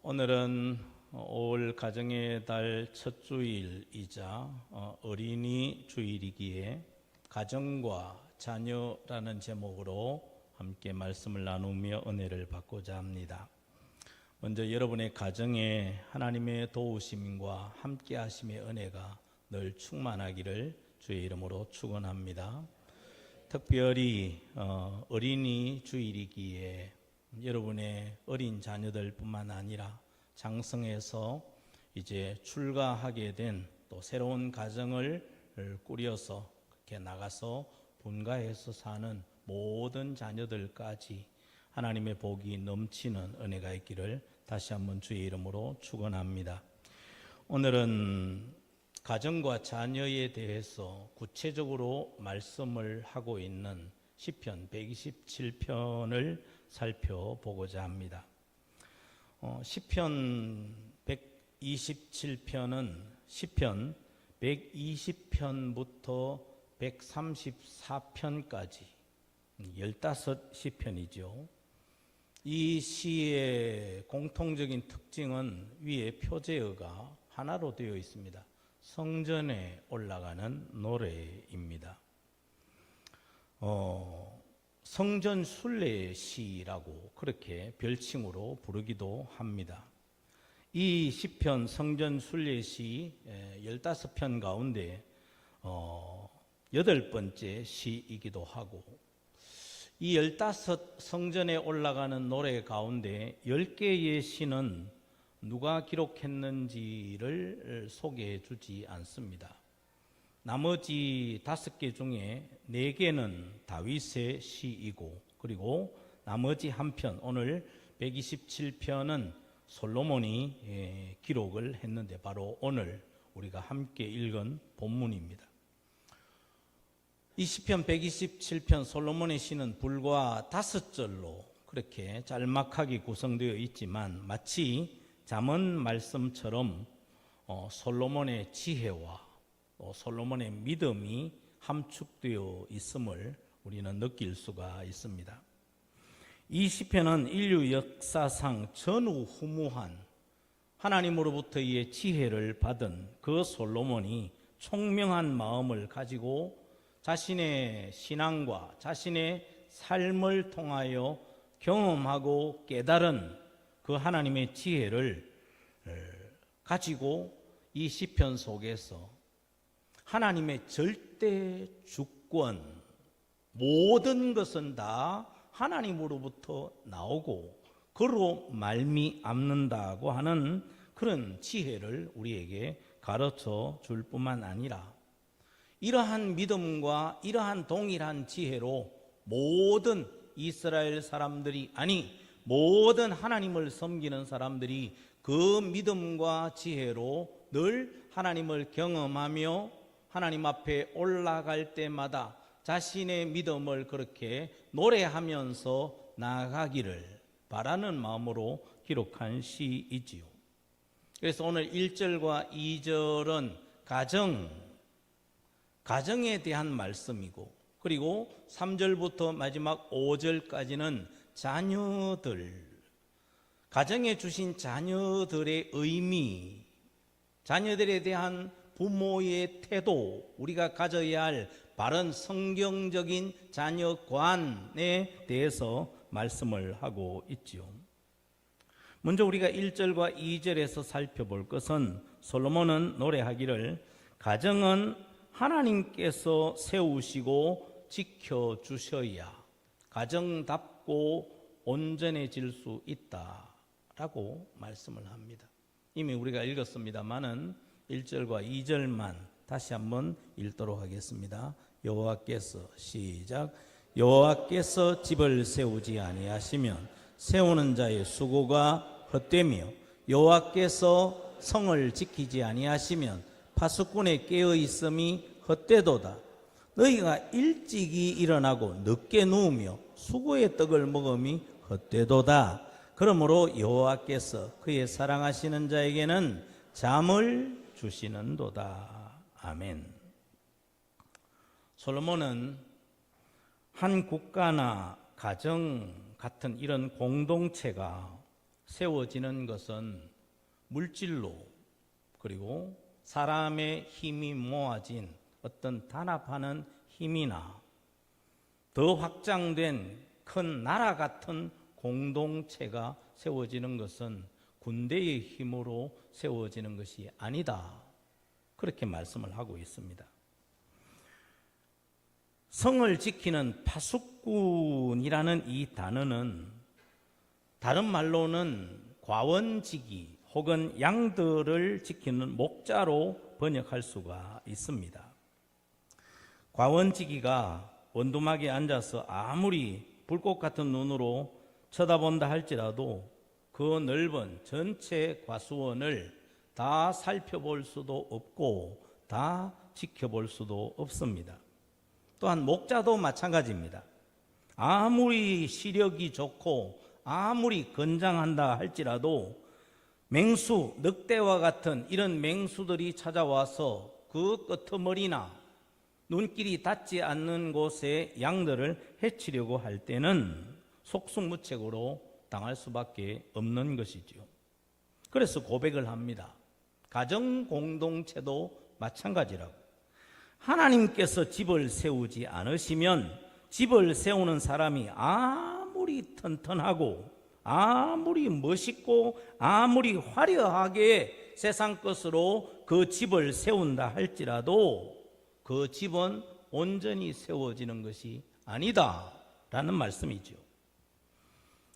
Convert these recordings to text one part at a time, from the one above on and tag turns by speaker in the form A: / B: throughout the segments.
A: 오늘은 5월 가정의 달 첫 주일이자 어린이 주일이기에 가정과 자녀라는 제목으로 함께 말씀을 나누며 은혜를 받고자 합니다. 먼저 여러분의 가정에 하나님의 도우심과 함께 하심의 은혜가 늘 충만하기를 주의 이름으로 축원합니다. 특별히 어린이 주일이기에 여러분의 어린 자녀들뿐만 아니라 장성해서 이제 출가하게 된 또 새로운 가정을 꾸려서 그렇게 나가서 분가해서 사는 모든 자녀들까지 하나님의 복이 넘치는 은혜가 있기를 다시 한번 주의 이름으로 축원합니다. 오늘은 가정과 자녀에 대해서 구체적으로 말씀을 하고 있는 시편 127편을 살펴보고자 합니다. 시편 127편은 시편 120편부터 134편까지 15시편이죠. 이 시의 공통적인 특징은 위에 표제어가 하나로 되어 있습니다. 성전에 올라가는 노래입니다. 성전 순례 시라고 그렇게 별칭으로 부르기도 합니다. 이 시편 성전 순례 시 15편 가운데 8번째 시이기도 하고, 이 15 성전에 올라가는 노래 가운데 10개의 시는 누가 기록했는지를 소개해 주지 않습니다. 나머지 5개 중에 4개는 다윗의 시이고, 그리고 나머지 한 편, 오늘 127편은 솔로몬이 기록을 했는데 바로 오늘 우리가 함께 읽은 본문입니다. 이 시편 127편 솔로몬의 시는 불과 5절로 그렇게 짤막하게 구성되어 있지만 마치 잠언 말씀처럼 솔로몬의 지혜와 솔로몬의 믿음이 함축되어 있음을 우리는 느낄 수가 있습니다. 이 시편은 인류 역사상 전후무한 하나님으로부터의 지혜를 받은 그 솔로몬이 총명한 마음을 가지고 자신의 신앙과 자신의 삶을 통하여 경험하고 깨달은 그 하나님의 지혜를 가지고 이 시편 속에서 하나님의 절대 주권, 모든 것은 다 하나님으로부터 나오고 그로 말미암는다고 하는 그런 지혜를 우리에게 가르쳐 줄 뿐만 아니라, 이러한 믿음과 이러한 동일한 지혜로 모든 이스라엘 사람들이, 아니 모든 하나님을 섬기는 사람들이 그 믿음과 지혜로 늘 하나님을 경험하며 하나님 앞에 올라갈 때마다 자신의 믿음을 그렇게 노래하면서 나아가기를 바라는 마음으로 기록한 시이지요. 그래서 오늘 1절과 2절은 가정에 대한 말씀이고, 그리고 3절부터 마지막 5절까지는 자녀들, 가정에 주신 자녀들의 의미, 자녀들에 대한 부모의 태도, 우리가 가져야 할 바른 성경적인 자녀관에 대해서 말씀을 하고 있지요. 먼저 우리가 1절과 2절에서 살펴볼 것은 솔로몬은 노래하기를 가정은 하나님께서 세우시고 지켜주셔야 가정답고 온전해질 수 있다라고 말씀을 합니다. 이미 우리가 읽었습니다마는 1절과 2절만 다시 한번 읽도록 하겠습니다. 여호와께서, 시작. 여호와께서 집을 세우지 아니하시면 세우는 자의 수고가 헛되며 여호와께서 성을 지키지 아니하시면 파수꾼의 깨어 있음이 헛되도다. 너희가 일찍이 일어나고 늦게 누우며 수고의 떡을 먹음이 헛되도다. 그러므로 여호와께서 그의 사랑하시는 자에게는 잠을 주시는도다. 아멘. 솔로몬은 한 국가나 가정 같은 이런 공동체가 세워지는 것은 물질로 그리고 사람의 힘이 모아진 어떤 단합하는 힘이나 더 확장된 큰 나라 같은 공동체가 세워지는 것은 군대의 힘으로 세워지는 것이 아니다. 그렇게 말씀을 하고 있습니다. 성을 지키는 파수꾼이라는 이 단어는 다른 말로는 과원지기 혹은 양들을 지키는 목자로 번역할 수가 있습니다. 과원지기가 원두막에 앉아서 아무리 불꽃 같은 눈으로 쳐다본다 할지라도 그 넓은 전체 과수원을 다 살펴볼 수도 없고 다 지켜볼 수도 없습니다. 또한 목자도 마찬가지입니다. 아무리 시력이 좋고 아무리 건장한다 할지라도 맹수, 늑대와 같은 이런 맹수들이 찾아와서 그 끄트머리나 눈길이 닿지 않는 곳에 양들을 해치려고 할 때는 속수무책으로 당할 수밖에 없는 것이지요. 그래서 고백을 합니다. 가정 공동체도 마찬가지라고. 하나님께서 집을 세우지 않으시면 집을 세우는 사람이 아무리 튼튼하고 아무리 멋있고 아무리 화려하게 세상 것으로 그 집을 세운다 할지라도 그 집은 온전히 세워지는 것이 아니다 라는 말씀이죠.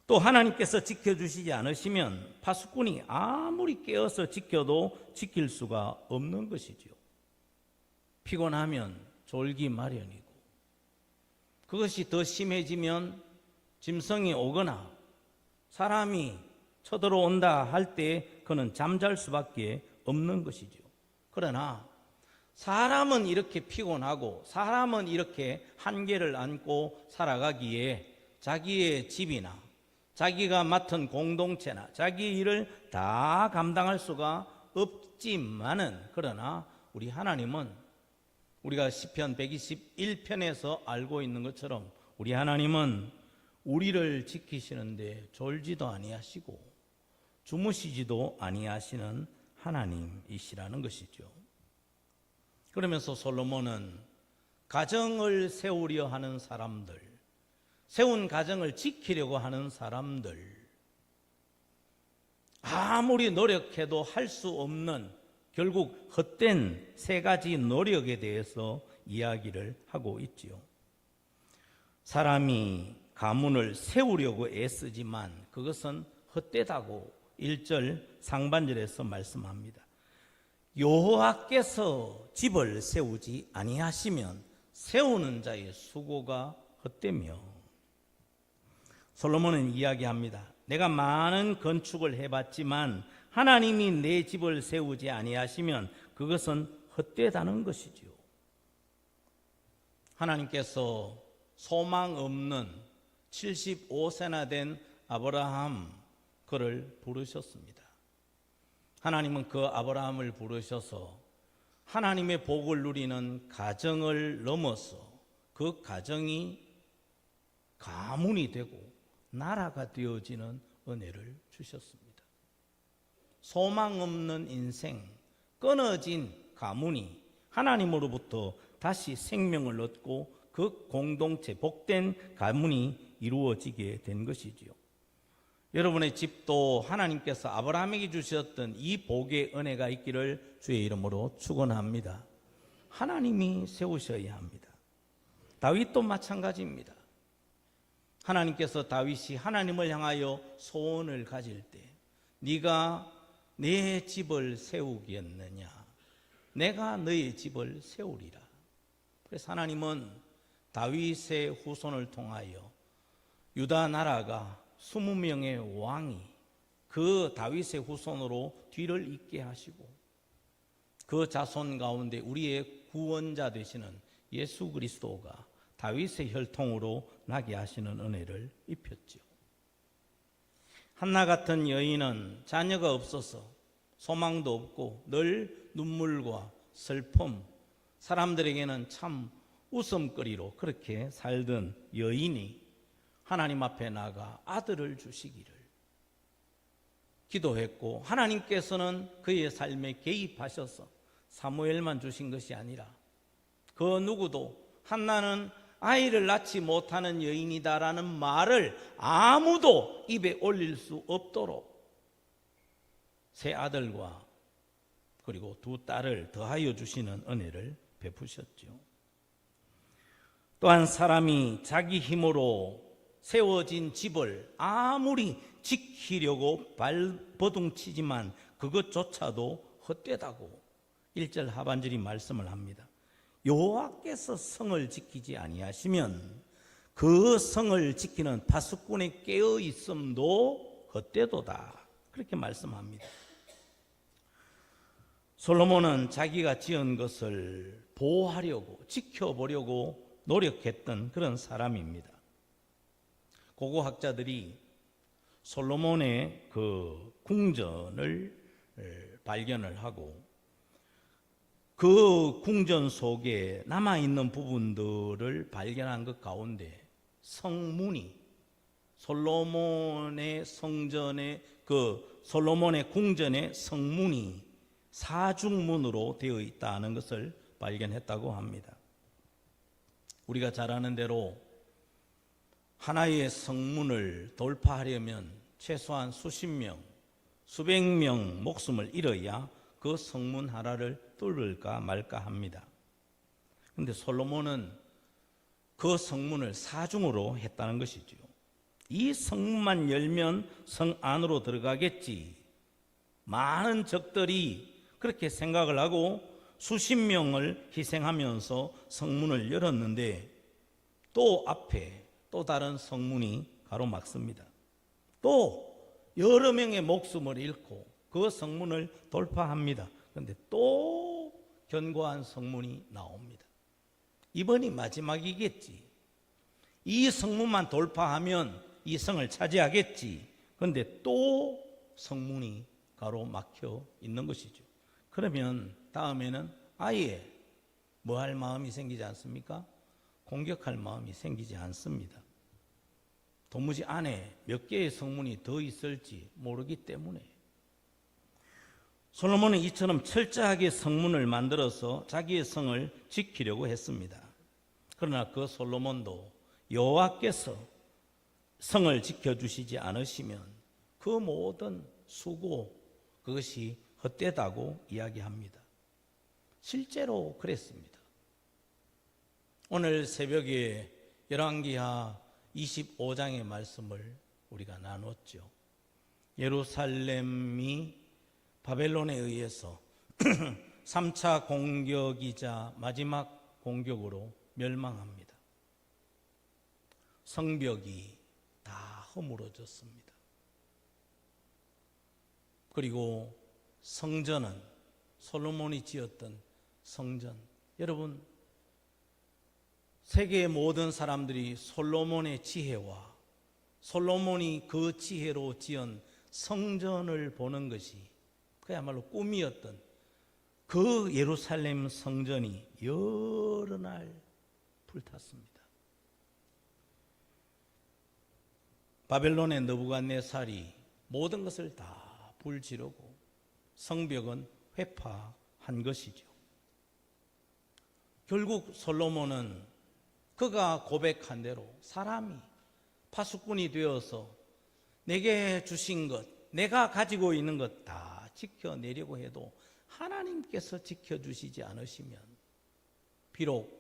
A: 또 하나님께서 지켜주시지 않으시면 파수꾼이 아무리 깨어서 지켜도 지킬 수가 없는 것이죠. 피곤하면 졸기 마련이고 그것이 더 심해지면 짐승이 오거나 사람이 쳐들어온다 할 때 그는 잠잘 수밖에 없는 것이죠. 그러나 사람은 이렇게 피곤하고 사람은 이렇게 한계를 안고 살아가기에 자기의 집이나 자기가 맡은 공동체나 자기 일을 다 감당할 수가 없지만은 그러나 우리 하나님은 우리가 시편 121편에서 알고 있는 것처럼 우리 하나님은 우리를 지키시는데 졸지도 아니하시고 주무시지도 아니하시는 하나님이시라는 것이죠. 그러면서 솔로몬은 가정을 세우려 하는 사람들, 세운 가정을 지키려고 하는 사람들, 아무리 노력해도 할 수 없는 결국 헛된 세 가지 노력에 대해서 이야기를 하고 있지요. 사람이 가문을 세우려고 애쓰지만 그것은 헛되다고 1절 상반절에서 말씀합니다. 여호와께서 집을 세우지 아니하시면 세우는 자의 수고가 헛되며 솔로몬은 이야기합니다. 내가 많은 건축을 해봤지만 하나님이 내 집을 세우지 아니하시면 그것은 헛되다는 것이지요. 하나님께서 소망 없는 75세나 된 아브라함 그를 부르셨습니다. 하나님은 그 아브라함을 부르셔서 하나님의 복을 누리는 가정을 넘어서 그 가정이 가문이 되고 나라가 되어지는 은혜를 주셨습니다. 소망 없는 인생, 끊어진 가문이 하나님으로부터 다시 생명을 얻고 그 공동체, 복된 가문이 이루어지게 된 것이지요. 여러분의 집도 하나님께서 아브라함에게 주셨던 이 복의 은혜가 있기를 주의 이름으로 축원합니다. 하나님이 세우셔야 합니다. 다윗도 마찬가지입니다. 하나님께서 다윗이 하나님을 향하여 소원을 가질 때 네가 내 집을 세우겠느냐? 내가 너의 집을 세우리라. 그래서 하나님은 다윗의 후손을 통하여 유다 나라가 20명의 왕이 그 다윗의 후손으로 뒤를 잇게 하시고 그 자손 가운데 우리의 구원자 되시는 예수 그리스도가 다윗의 혈통으로 나게 하시는 은혜를 입혔죠. 한나 같은 여인은 자녀가 없어서 소망도 없고 늘 눈물과 슬픔, 사람들에게는 참 웃음거리로 그렇게 살던 여인이 하나님 앞에 나가 아들을 주시기를 기도했고, 하나님께서는 그의 삶에 개입하셔서 사무엘만 주신 것이 아니라 그 누구도 한나는 아이를 낳지 못하는 여인이다라는 말을 아무도 입에 올릴 수 없도록 세 아들과 그리고 두 딸을 더하여 주시는 은혜를 베푸셨죠. 또한 사람이 자기 힘으로 세워진 집을 아무리 지키려고 발버둥치지만 그것조차도 헛되다고 1절 하반절이 말씀을 합니다. 여호와께서 성을 지키지 아니하시면 그 성을 지키는 파수꾼의 깨어 있음도 헛되도다, 그렇게 말씀합니다. 솔로몬은 자기가 지은 것을 보호하려고 지켜보려고 노력했던 그런 사람입니다. 고고학자들이 솔로몬의 그 궁전을 발견을 하고 그 궁전 속에 남아있는 부분들을 발견한 것 가운데 성문이 솔로몬의 성전의 솔로몬의 궁전의 성문이 사중문으로 되어 있다는 것을 발견했다고 합니다. 우리가 잘 아는 대로 하나의 성문을 돌파하려면 최소한 수십 명, 수백 명 목숨을 잃어야 그 성문 하나를 뚫을까 말까 합니다. 그런데 솔로몬은 그 성문을 사중으로 했다는 것이죠. 이 성문만 열면 성 안으로 들어가겠지, 많은 적들이 그렇게 생각을 하고 수십 명을 희생하면서 성문을 열었는데 또 앞에 또 다른 성문이 가로막습니다. 또 여러 명의 목숨을 잃고 그 성문을 돌파합니다. 그런데 또 견고한 성문이 나옵니다. 이번이 마지막이겠지, 이 성문만 돌파하면 이 성을 차지하겠지. 그런데 또 성문이 가로막혀 있는 것이죠. 그러면 다음에는 아예 뭐 할 마음이 생기지 않습니까? 공격할 마음이 생기지 않습니다. 도무지 안에 몇 개의 성문이 더 있을지 모르기 때문에. 솔로몬은 이처럼 철저하게 성문을 만들어서 자기의 성을 지키려고 했습니다. 그러나 그 솔로몬도 여호와께서 성을 지켜주시지 않으시면 그 모든 수고, 그것이 헛되다고 이야기합니다. 실제로 그랬습니다. 오늘 새벽에 열왕기하 25장의 말씀을 우리가 나눴죠. 예루살렘이 바벨론에 의해서 3차 공격이자 마지막 공격으로 멸망합니다. 성벽이 다 허물어졌습니다. 그리고 성전은 솔로몬이 지었던 성전, 여러분, 세계의 모든 사람들이 솔로몬의 지혜와 솔로몬이 그 지혜로 지은 성전을 보는 것이 그야말로 꿈이었던 그 예루살렘 성전이 여러 날 불탔습니다. 바벨론의 느부갓네살이 모든 것을 다 불지르고 성벽은 회파한 것이죠. 결국 솔로몬은 그가 고백한 대로 사람이 파수꾼이 되어서 내게 주신 것, 내가 가지고 있는 것 다 지켜내려고 해도 하나님께서 지켜주시지 않으시면 비록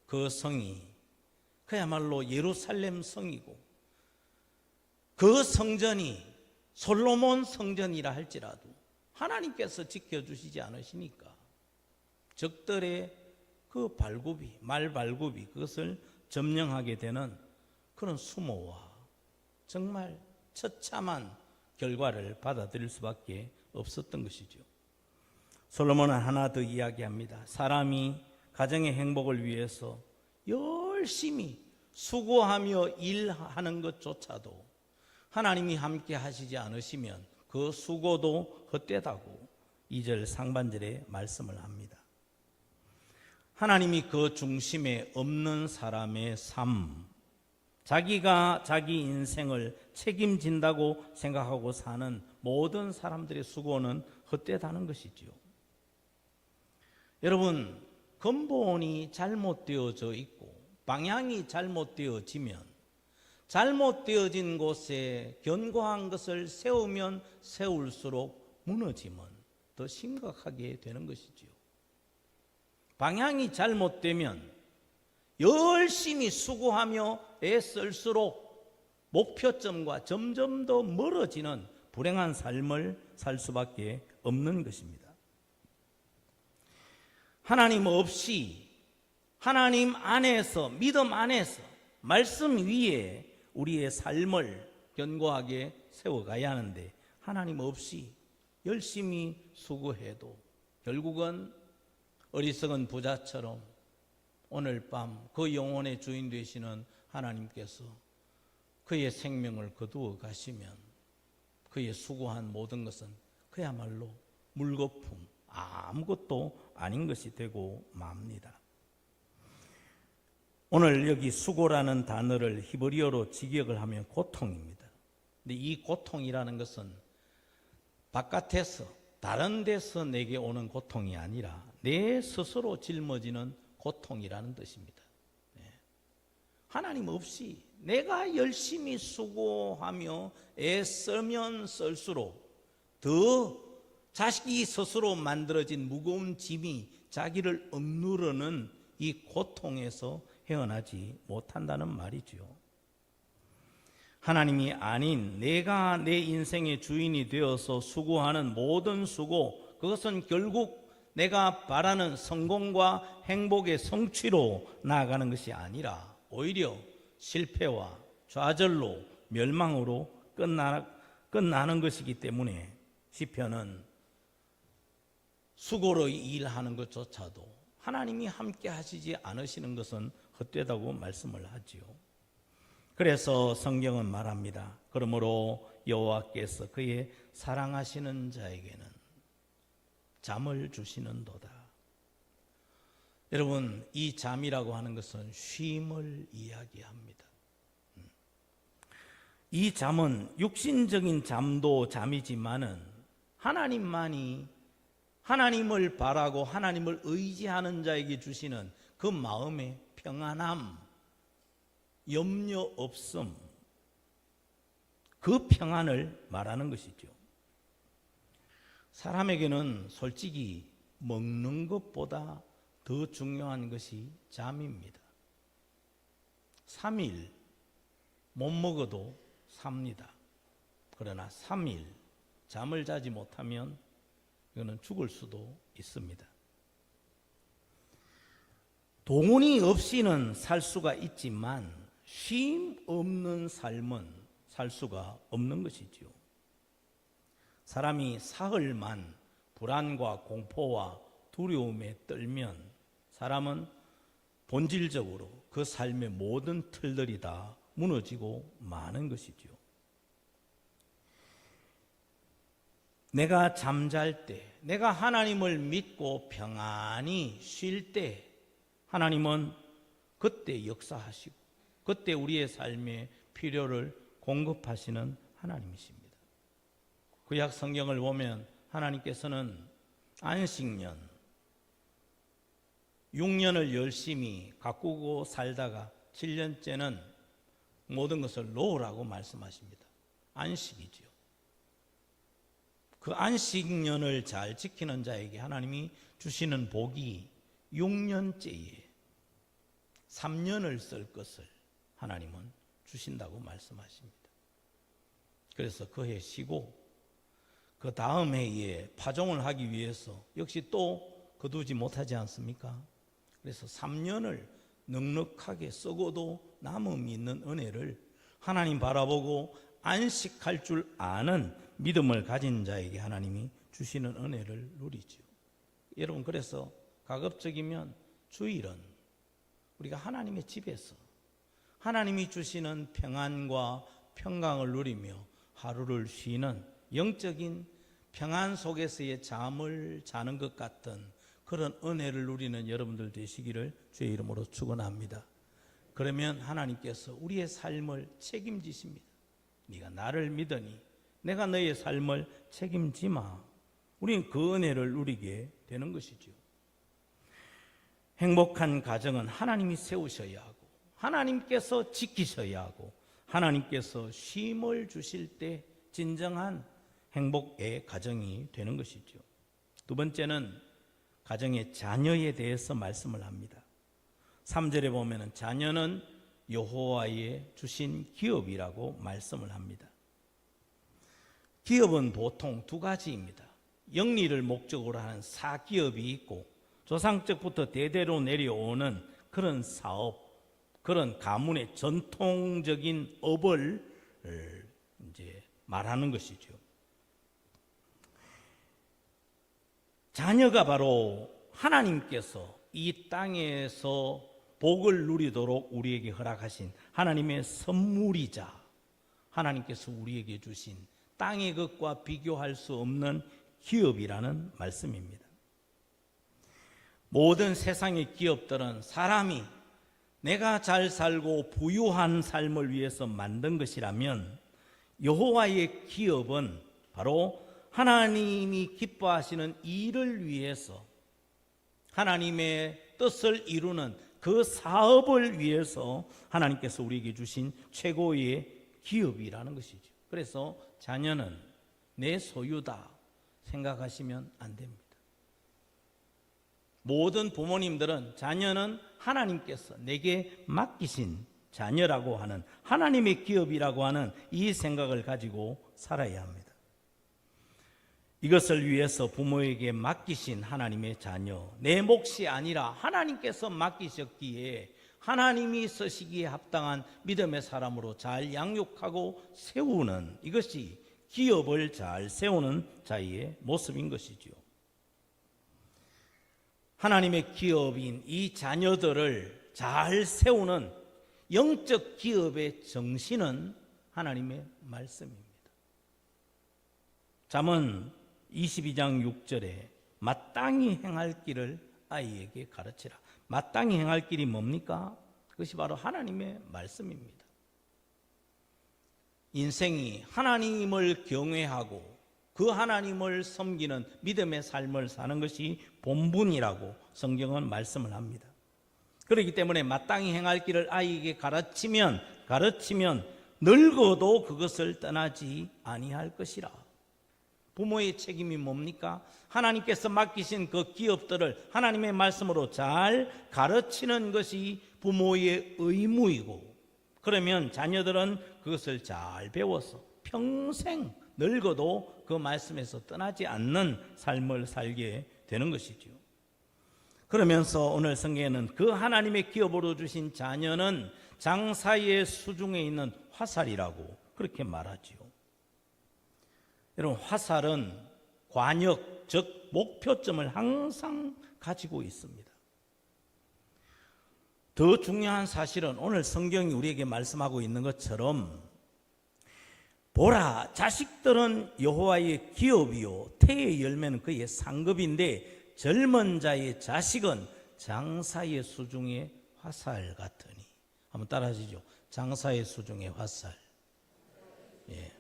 A: 그 성이 그야말로 예루살렘 성이고 그 성전이 솔로몬 성전이라 할지라도 하나님께서 지켜주시지 않으시니까 적들의 그 발굽이, 말발굽이 그것을 점령하게 되는 그런 수모와 정말 처참한 결과를 받아들일 수밖에 없었던 것이죠. 솔로몬은 하나 더 이야기합니다. 사람이 가정의 행복을 위해서 열심히 수고하며 일하는 것조차도 하나님이 함께 하시지 않으시면 그 수고도 헛되다고 2절 상반절에 말씀을 합니다. 하나님이 그 중심에 없는 사람의 삶, 자기가 자기 인생을 책임진다고 생각하고 사는 모든 사람들의 수고는 헛되다는 것이지요. 여러분, 근본이 잘못되어져 있고 방향이 잘못되어지면 잘못되어진 곳에 견고한 것을 세우면 세울수록 무너짐은 더 심각하게 되는 것이지요. 방향이 잘못되면 열심히 수고하며 애쓸수록 목표점과 점점 더 멀어지는 불행한 삶을 살 수밖에 없는 것입니다. 하나님 없이 하나님 안에서, 믿음 안에서, 말씀 위에 우리의 삶을 견고하게 세워가야 하는데, 하나님 없이 열심히 수고해도 결국은 어리석은 부자처럼 오늘 밤 그 영혼의 주인 되시는 하나님께서 그의 생명을 거두어 가시면 그의 수고한 모든 것은 그야말로 물거품, 아무것도 아닌 것이 되고 맙니다. 오늘 여기 수고라는 단어를 히브리어로 직역을 하면 고통입니다. 근데 이 고통이라는 것은 바깥에서, 다른 데서 내게 오는 고통이 아니라 내 스스로 짊어지는 고통이라는 뜻입니다. 하나님 없이 내가 열심히 수고하며 애쓰면 쓸수록 더 자식이 스스로 만들어진 무거운 짐이 자기를 억누르는 이 고통에서 헤어나지 못한다는 말이죠. 하나님이 아닌 내가 내 인생의 주인이 되어서 수고하는 모든 수고, 그것은 결국 내가 바라는 성공과 행복의 성취로 나아가는 것이 아니라 오히려 실패와 좌절로 멸망으로 끝나는 것이기 때문에 시편은 수고로 일하는 것조차도 하나님이 함께 하시지 않으시는 것은 헛되다고 말씀을 하지요. 그래서 성경은 말합니다. 그러므로 여호와께서 그의 사랑하시는 자에게는 잠을 주시는도다. 여러분, 이 잠이라고 하는 것은 쉼을 이야기합니다. 이 잠은 육신적인 잠도 잠이지만은 하나님만이, 하나님을 바라고 하나님을 의지하는 자에게 주시는 그 마음의 평안함, 염려 없음, 그 평안을 말하는 것이죠. 사람에게는 솔직히 먹는 것보다 더 중요한 것이 잠입니다. 3일 못 먹어도 삽니다. 그러나 3일 잠을 자지 못하면 이거는 죽을 수도 있습니다. 돈이 없이는 살 수가 있지만 쉼 없는 삶은 살 수가 없는 것이지요. 사람이 사흘만 불안과 공포와 두려움에 떨면 사람은 본질적으로 그 삶의 모든 틀들이 다 무너지고 마는 것이지요. 내가 잠잘 때, 내가 하나님을 믿고 평안히 쉴 때 하나님은 그때 역사하시고 그때 우리의 삶의 필요를 공급하시는 하나님이십니다. 구약 성경을 보면 하나님께서는 안식년, 6년을 열심히 가꾸고 살다가 7년째는 모든 것을 놓으라고 말씀하십니다. 안식이지요. 그 안식년을 잘 지키는 자에게 하나님이 주시는 복이 6년째에 3년을 쓸 것을 하나님은 주신다고 말씀하십니다. 그래서 그 해 쉬고 그 다음 해에 파종을 하기 위해서 역시 또 거두지 못하지 않습니까? 그래서 3년을 넉넉하게 썩어도 남음이 있는 은혜를 하나님 바라보고 안식할 줄 아는 믿음을 가진 자에게 하나님이 주시는 은혜를 누리죠. 여러분, 그래서 가급적이면 주일은 우리가 하나님의 집에서 하나님이 주시는 평안과 평강을 누리며 하루를 쉬는 영적인 평안 속에서의 잠을 자는 것 같은 그런 은혜를 누리는 여러분들 되시기를 주의 이름으로 축원합니다. 그러면 하나님께서 우리의 삶을 책임지십니다. 네가 나를 믿으니 내가 너의 삶을 책임지마. 우리는 그 은혜를 누리게 되는 것이죠. 행복한 가정은 하나님이 세우셔야 하고 하나님께서 지키셔야 하고 하나님께서 쉼을 주실 때 진정한 행복의 가정이 되는 것이죠. 두 번째는 가정의 자녀에 대해서 말씀을 합니다. 3절에 보면 자녀는 여호와의 주신 기업이라고 말씀을 합니다. 기업은 보통 두 가지입니다. 영리를 목적으로 하는 사기업이 있고 조상적부터 대대로 내려오는 그런 사업, 그런 가문의 전통적인 업을 이제 말하는 것이죠. 자녀가 바로 하나님께서 이 땅에서 복을 누리도록 우리에게 허락하신 하나님의 선물이자 하나님께서 우리에게 주신 땅의 것과 비교할 수 없는 기업이라는 말씀입니다. 모든 세상의 기업들은 사람이 내가 잘 살고 부유한 삶을 위해서 만든 것이라면 여호와의 기업은 바로 하나님이 기뻐하시는 일을 위해서 하나님의 뜻을 이루는 그 사업을 위해서 하나님께서 우리에게 주신 최고의 기업이라는 것이죠. 그래서 자녀는 내 소유다 생각하시면 안 됩니다. 모든 부모님들은 자녀는 하나님께서 내게 맡기신 자녀라고 하는 하나님의 기업이라고 하는 이 생각을 가지고 살아야 합니다. 이것을 위해서 부모에게 맡기신 하나님의 자녀, 내 몫이 아니라 하나님께서 맡기셨기에 하나님이 쓰시기에 합당한 믿음의 사람으로 잘 양육하고 세우는, 이것이 기업을 잘 세우는 자의 모습인 것이죠. 하나님의 기업인 이 자녀들을 잘 세우는 영적 기업의 정신은 하나님의 말씀입니다. 잠언 22장 6절에 마땅히 행할 길을 아이에게 가르치라. 마땅히 행할 길이 뭡니까? 그것이 바로 하나님의 말씀입니다. 인생이 하나님을 경외하고 그 하나님을 섬기는 믿음의 삶을 사는 것이 본분이라고 성경은 말씀을 합니다. 그렇기 때문에 마땅히 행할 길을 아이에게 가르치면 늙어도 그것을 떠나지 아니할 것이라. 부모의 책임이 뭡니까? 하나님께서 맡기신 그 기업들을 하나님의 말씀으로 잘 가르치는 것이 부모의 의무이고, 그러면 자녀들은 그것을 잘 배워서 평생 늙어도 그 말씀에서 떠나지 않는 삶을 살게 되는 것이죠. 그러면서 오늘 성경에는 그 하나님의 기업으로 주신 자녀는 장사의 수중에 있는 화살이라고 그렇게 말하지요. 여러분, 화살은 관역, 즉 목표점을 항상 가지고 있습니다. 더 중요한 사실은 오늘 성경이 우리에게 말씀하고 있는 것처럼 보라, 자식들은 여호와의 기업이요 태의 열매는 그의 상급인데 젊은 자의 자식은 장사의 수중의 화살 같으니. 한번 따라하시죠. 장사의 수중의 화살. 예.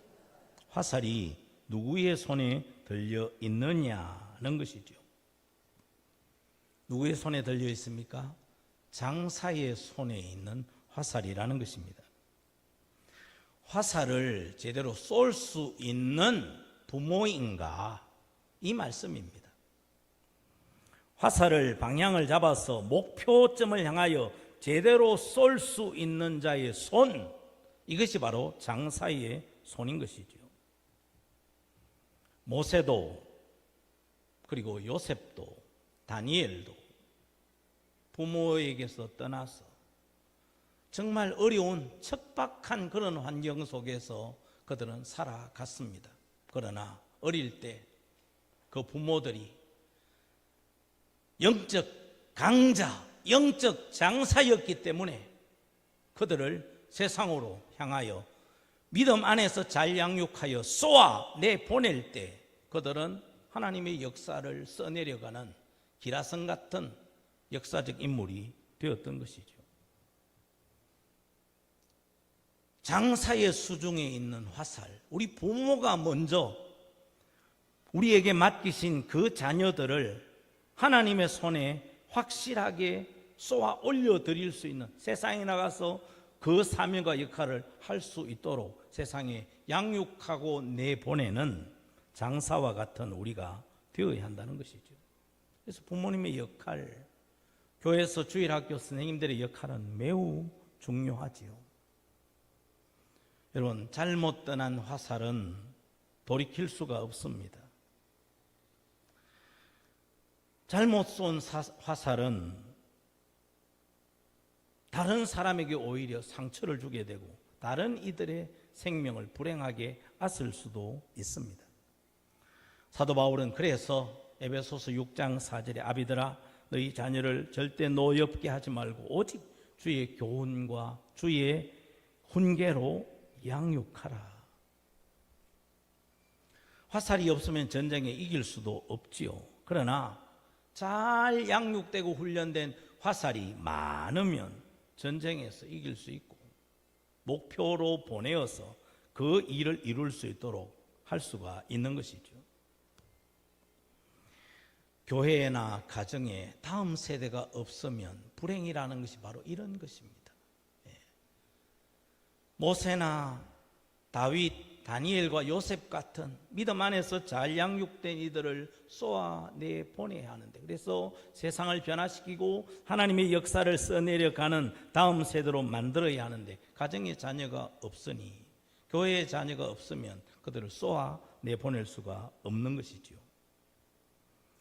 A: 화살이 누구의 손에 들려 있느냐는 것이죠. 누구의 손에 들려 있습니까? 장사의 손에 있는 화살이라는 것입니다. 화살을 제대로 쏠 수 있는 부모인가? 이 말씀입니다. 화살을 방향을 잡아서 목표점을 향하여 제대로 쏠 수 있는 자의 손, 이것이 바로 장사의 손인 것이죠. 모세도 그리고 요셉도 다니엘도 부모에게서 떠나서 정말 어려운 척박한 그런 환경 속에서 그들은 살아갔습니다. 그러나 어릴 때 그 부모들이 영적 강자, 영적 장사였기 때문에 그들을 세상으로 향하여 믿음 안에서 잘 양육하여 쏘아 내보낼 때 그들은 하나님의 역사를 써내려가는 기라성 같은 역사적 인물이 되었던 것이죠. 장사의 수중에 있는 화살, 우리 부모가 먼저 우리에게 맡기신 그 자녀들을 하나님의 손에 확실하게 쏘아 올려드릴 수 있는, 세상에 나가서 그 사명과 역할을 할 수 있도록 세상에 양육하고 내보내는 장사와 같은 우리가 되어야 한다는 것이죠. 그래서 부모님의 역할, 교회에서 주일학교 선생님들의 역할은 매우 중요하지요. 여러분, 잘못 떠난 화살은 돌이킬 수가 없습니다. 잘못 쏜 화살은 다른 사람에게 오히려 상처를 주게 되고 다른 이들의 생명을 불행하게 앗을 수도 있습니다. 사도 바울은 그래서 에베소서 6장 4절에 아비들아 너희 자녀를 절대 노엽게 하지 말고 오직 주의 교훈과 주의 훈계로 양육하라. 화살이 없으면 전쟁에 이길 수도 없지요. 그러나 잘 양육되고 훈련된 화살이 많으면 전쟁에서 이길 수 있고 목표로 보내어서 그 일을 이룰 수 있도록 할 수가 있는 것이죠. 교회나 가정에 다음 세대가 없으면 불행이라는 것이 바로 이런 것입니다. 모세나 다윗, 다니엘과 요셉 같은 믿음 안에서 잘 양육된 이들을 쏘아내 보내야 하는데, 그래서 세상을 변화시키고 하나님의 역사를 써내려가는 다음 세대로 만들어야 하는데 가정에 자녀가 없으니, 교회에 자녀가 없으면 그들을 쏘아내 보낼 수가 없는 것이지요.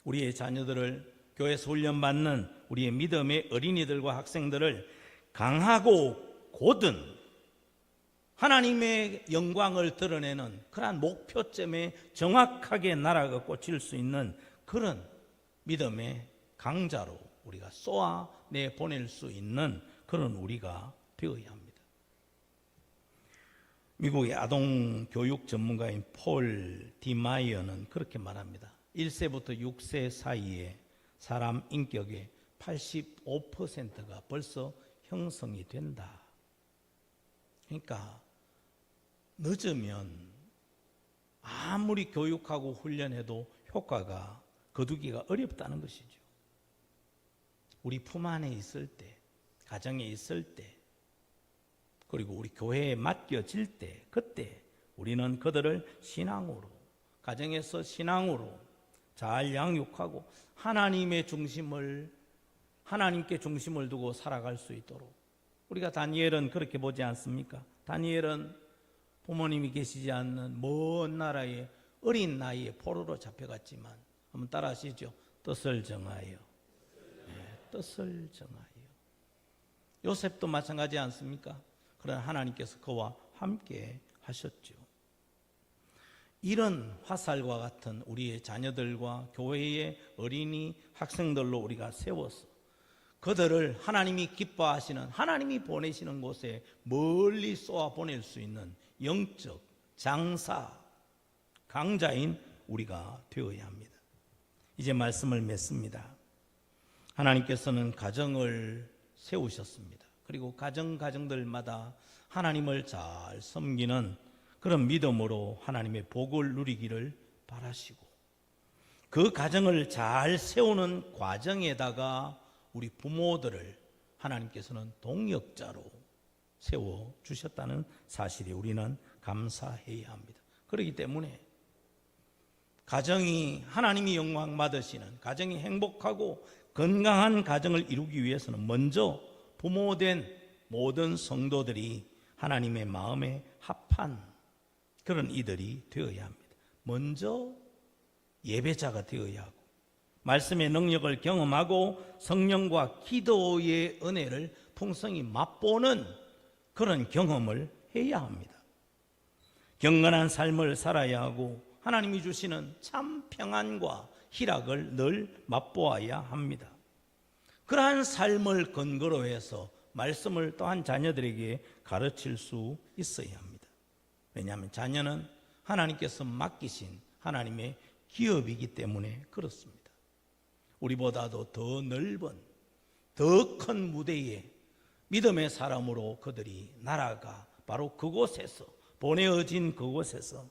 A: 우리의 자녀들을 교회에서 훈련받는 우리의 믿음의 어린이들과 학생들을 강하고 곧은 하나님의 영광을 드러내는 그러한 목표점에 정확하게 나라가 꽂힐 수 있는 그런 믿음의 강자로 우리가 쏘아내 보낼 수 있는 그런 우리가 되어야 합니다. 미국의 아동 교육 전문가인 폴 디마이어는 그렇게 말합니다. 1세부터 6세 사이에 사람 인격의 85%가 벌써 형성이 된다. 그러니까 늦으면 아무리 교육하고 훈련해도 효과가 거두기가 어렵다는 것이죠. 우리 품 안에 있을 때, 가정에 있을 때, 그리고 우리 교회에 맡겨질 때, 그때 우리는 그들을 신앙으로, 가정에서 신앙으로 잘 양육하고 하나님의 중심을, 하나님께 중심을 두고 살아갈 수 있도록. 우리가 다니엘은 그렇게 보지 않습니까? 다니엘은 부모님이 계시지 않는 먼 나라에 어린 나이에 포로로 잡혀갔지만, 한번 따라 하시죠. 뜻을 정하여. 네, 뜻을 정하여. 요셉도 마찬가지 않습니까? 그러나 하나님께서 그와 함께 하셨죠. 이런 화살과 같은 우리의 자녀들과 교회의 어린이 학생들로 우리가 세워서 그들을 하나님이 기뻐하시는, 하나님이 보내시는 곳에 멀리 쏘아 보낼 수 있는 영적 장사, 강자인 우리가 되어야 합니다. 이제 말씀을 맺습니다. 하나님께서는 가정을 세우셨습니다. 그리고 가정들마다 하나님을 잘 섬기는 그런 믿음으로 하나님의 복을 누리기를 바라시고, 그 가정을 잘 세우는 과정에다가 우리 부모들을 하나님께서는 동역자로 세워주셨다는 사실에 우리는 감사해야 합니다. 그렇기 때문에 가정이 하나님이 영광 받으시는, 가정이 행복하고 건강한 가정을 이루기 위해서는 먼저 부모된 모든 성도들이 하나님의 마음에 합한 그런 이들이 되어야 합니다. 먼저 예배자가 되어야 하고, 말씀의 능력을 경험하고 성령과 기도의 은혜를 풍성히 맛보는 그런 경험을 해야 합니다. 경건한 삶을 살아야 하고 하나님이 주시는 참 평안과 희락을 늘 맛보아야 합니다. 그러한 삶을 근거로 해서 말씀을 또한 자녀들에게 가르칠 수 있어야 합니다. 왜냐하면 자녀는 하나님께서 맡기신 하나님의 기업이기 때문에 그렇습니다. 우리보다도 더 넓은, 더 큰 무대에 믿음의 사람으로 그들이 나라가 바로 그곳에서, 보내어진 그곳에서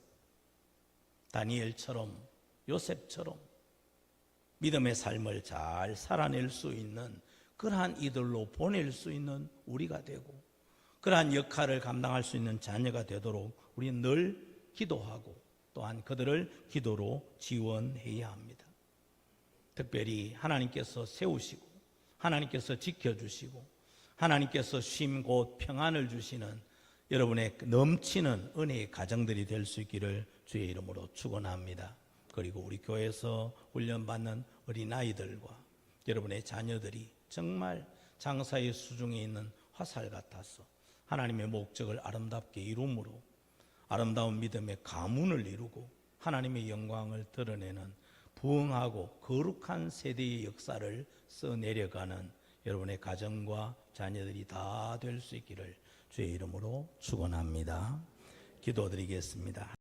A: 다니엘처럼, 요셉처럼 믿음의 삶을 잘 살아낼 수 있는 그러한 이들로 보낼 수 있는 우리가 되고, 그러한 역할을 감당할 수 있는 자녀가 되도록 우리는 늘 기도하고 또한 그들을 기도로 지원해야 합니다. 특별히 하나님께서 세우시고 하나님께서 지켜주시고 하나님께서 쉼 곧 평안을 주시는 여러분의 넘치는 은혜의 가정들이 될 수 있기를 주의 이름으로 축원합니다. 그리고 우리 교회에서 훈련받는 어린아이들과 여러분의 자녀들이 정말 장사의 수중에 있는 화살 같아서 하나님의 목적을 아름답게 이룸으로 아름다운 믿음의 가문을 이루고 하나님의 영광을 드러내는 부흥하고 거룩한 세대의 역사를 써내려가는 여러분의 가정과 자녀들이 다 될 수 있기를 주의 이름으로 축원합니다. 기도드리겠습니다.